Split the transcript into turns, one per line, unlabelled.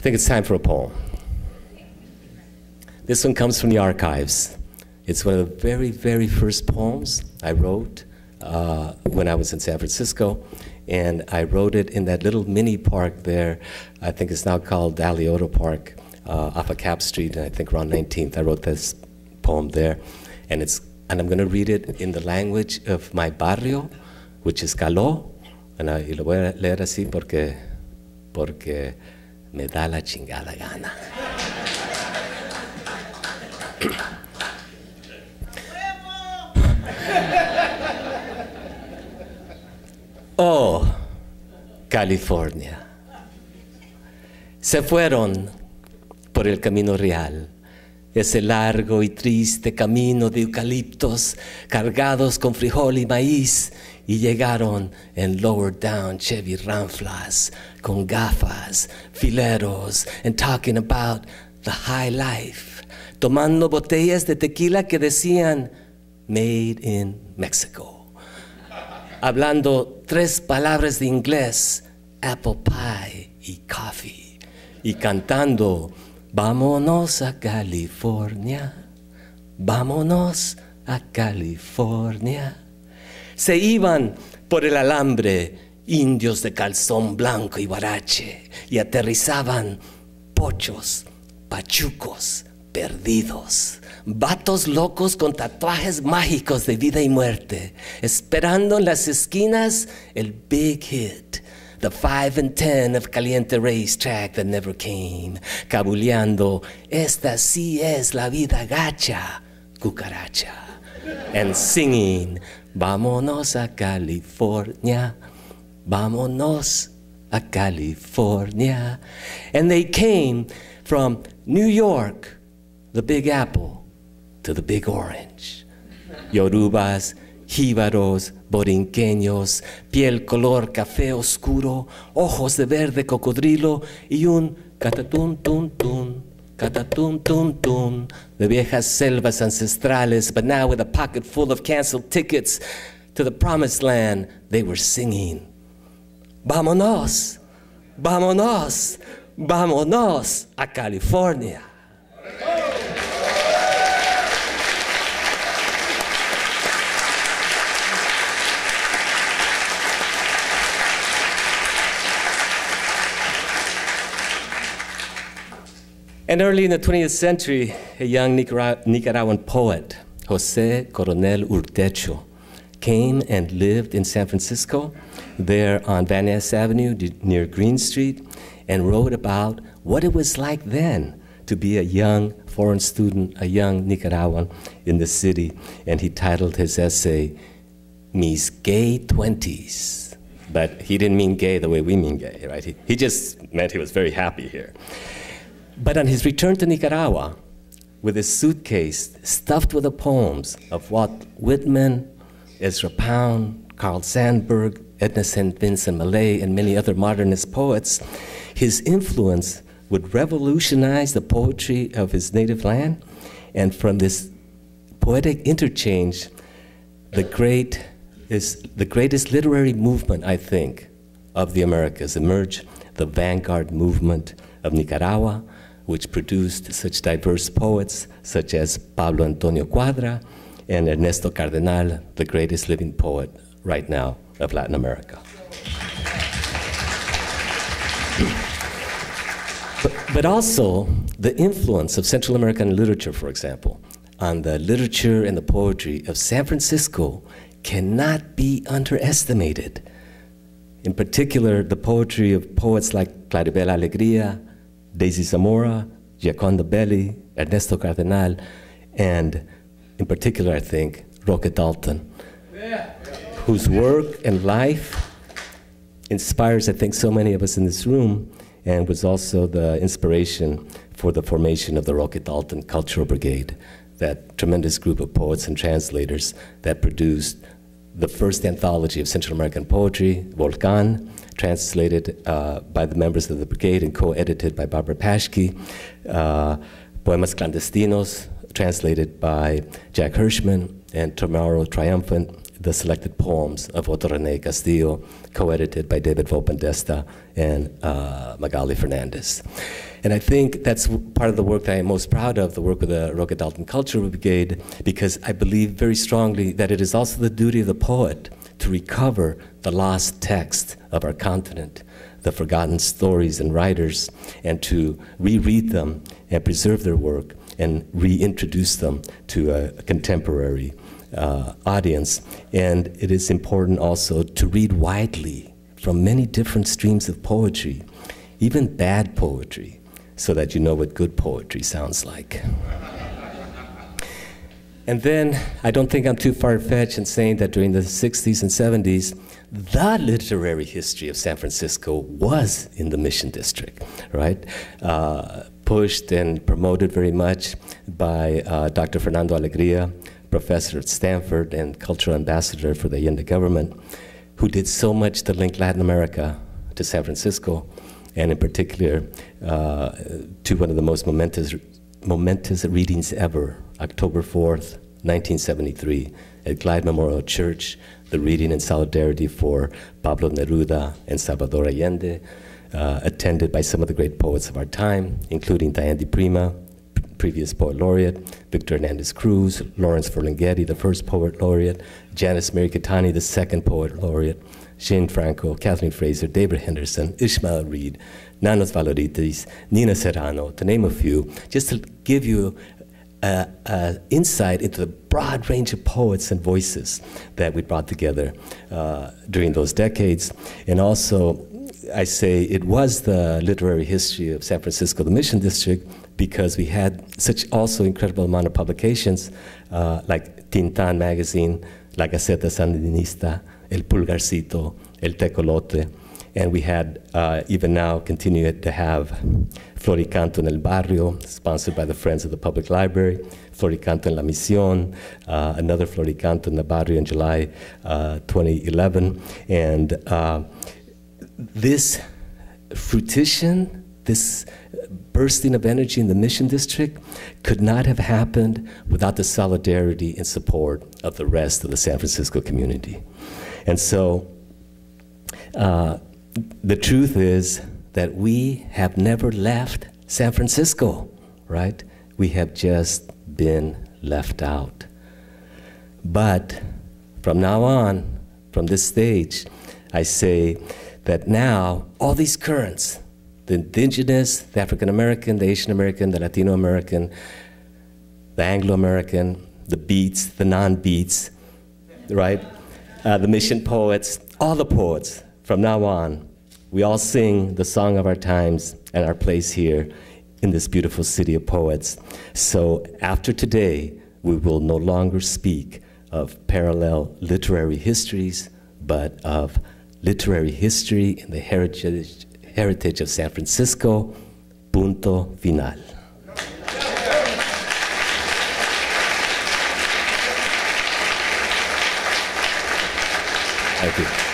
I think it's time for a poem. This one comes from the archives. It's one of the very, very first poems I wrote when I was in San Francisco. And I wrote it in that little mini park there. I think it's now called Alejandro Park, off of Cap Street, and I think around 19th. I wrote this poem there. And I'm going to read it in the language of my barrio, which is Caló. Y lo voy a leer así porque me da la chingada gana. Oh, California. Se fueron por el camino real, ese largo y triste camino de eucaliptos cargados con frijol y maíz, y llegaron en lower down Chevy Ramflas con gafas, fileros, and talking about the high life, tomando botellas de tequila que decían made in Mexico. Hablando 3 palabras de inglés, apple pie y coffee, y cantando, vámonos a California, vámonos a California. Se iban por el alambre, indios de calzón blanco y guarache, y aterrizaban pochos, pachucos, perdidos. Vatos locos con tatuajes mágicos de vida y muerte, esperando en las esquinas el big hit, the 5 and 10 of Caliente Racetrack that never came, cabuleando, esta sí es la vida gacha, cucaracha, and singing, vámonos a California, vámonos a California. And they came from New York, the Big Apple, to the Big Orange. Yorubas, jíbaros, borinqueños, piel color café oscuro, ojos de verde cocodrilo y un catatún tun tun, catatún tun tun, de viejas selvas ancestrales, but now with a pocket full of canceled tickets to the promised land, they were singing, vámonos, vámonos, vámonos a California. And early in the 20th century, a young Nicaraguan poet, José Coronel Urtecho, came and lived in San Francisco, there on Van Ness Avenue near Green Street, and wrote about what it was like then to be a young foreign student, a young Nicaraguan in the city. And he titled his essay, Mis Gay 20s. But he didn't mean gay the way we mean gay, right? He just meant he was very happy here. But on his return to Nicaragua, with his suitcase stuffed with the poems of Walt Whitman, Ezra Pound, Carl Sandburg, Edna St. Vincent Millay, and many other modernist poets, his influence would revolutionize the poetry of his native land. And from this poetic interchange, the greatest literary movement, I think, of the Americas emerged, the vanguard movement of Nicaragua, which produced such diverse poets such as Pablo Antonio Cuadra and Ernesto Cardenal, the greatest living poet right now of Latin America. But also the influence of Central American literature, for example, on the literature and the poetry of San Francisco cannot be underestimated. In particular, the poetry of poets like Claribel Alegría, Daisy Zamora, Gioconda Belli, Ernesto Cardenal, and in particular, I think, Roque Dalton, whose work and life inspires, I think, so many of us in this room, and was also the inspiration for the formation of the Roque Dalton Cultural Brigade, that tremendous group of poets and translators that produced the first anthology of Central American poetry, Volcán, translated by the members of the brigade and co-edited by Barbara Paschke, Poemas Clandestinos, translated by Jack Hirschman, and Tomorrow Triumphant, the selected poems of Otto Rene Castillo, co-edited by David Vopandesta and Magali Fernandez. And I think that's part of the work that I am most proud of, the work with the Roque Dalton Cultural Brigade, because I believe very strongly that it is also the duty of the poet to recover the lost text of our continent, the forgotten stories and writers, and to reread them and preserve their work and reintroduce them to a contemporary audience. And it is important also to read widely from many different streams of poetry, even bad poetry, so that you know what good poetry sounds like. And then, I don't think I'm too far-fetched in saying that during the 60s and 70s, the literary history of San Francisco was in the Mission District, right? Pushed and promoted very much by Dr. Fernando Alegría, professor at Stanford and cultural ambassador for the Allende government, who did so much to link Latin America to San Francisco, and in particular to one of the most momentous readings ever, October 4th, 1973, at Glide Memorial Church, the reading in solidarity for Pablo Neruda and Salvador Allende, attended by some of the great poets of our time, including Diane Di Prima, previous poet laureate, Victor Hernandez Cruz, Lawrence Ferlinghetti, the first poet laureate, Janice Mary Catani, the second poet laureate, Shane Franco, Kathleen Fraser, David Henderson, Ishmael Reed, Nanos Valoritis, Nina Serrano, to name a few, just to give you insight into the broad range of poets and voices that we brought together during those decades. And also, I say it was the literary history of San Francisco, the Mission District, because we had such also incredible amount of publications like Tintan magazine, La Gaceta Sandinista, El Pulgarcito, El Tecolote, and we had even now continue to have Floricanto en el Barrio, sponsored by the Friends of the Public Library, Floricanto en la Misión, another Floricanto en el Barrio in July 2011, and this fruition, this bursting of energy in the Mission District could not have happened without the solidarity and support of the rest of the San Francisco community. And so the truth is that we have never left San Francisco, right? We have just been left out. But from now on, from this stage, I say that now all these currents, the indigenous, the African American, the Asian American, the Latino American, the Anglo American, the beats, the non-beats, right? The mission poets, all the poets, from now on, we all sing the song of our times and our place here in this beautiful city of poets. So after today, we will no longer speak of parallel literary histories, but of literary history in the heritage of San Francisco, punto final. Thank you.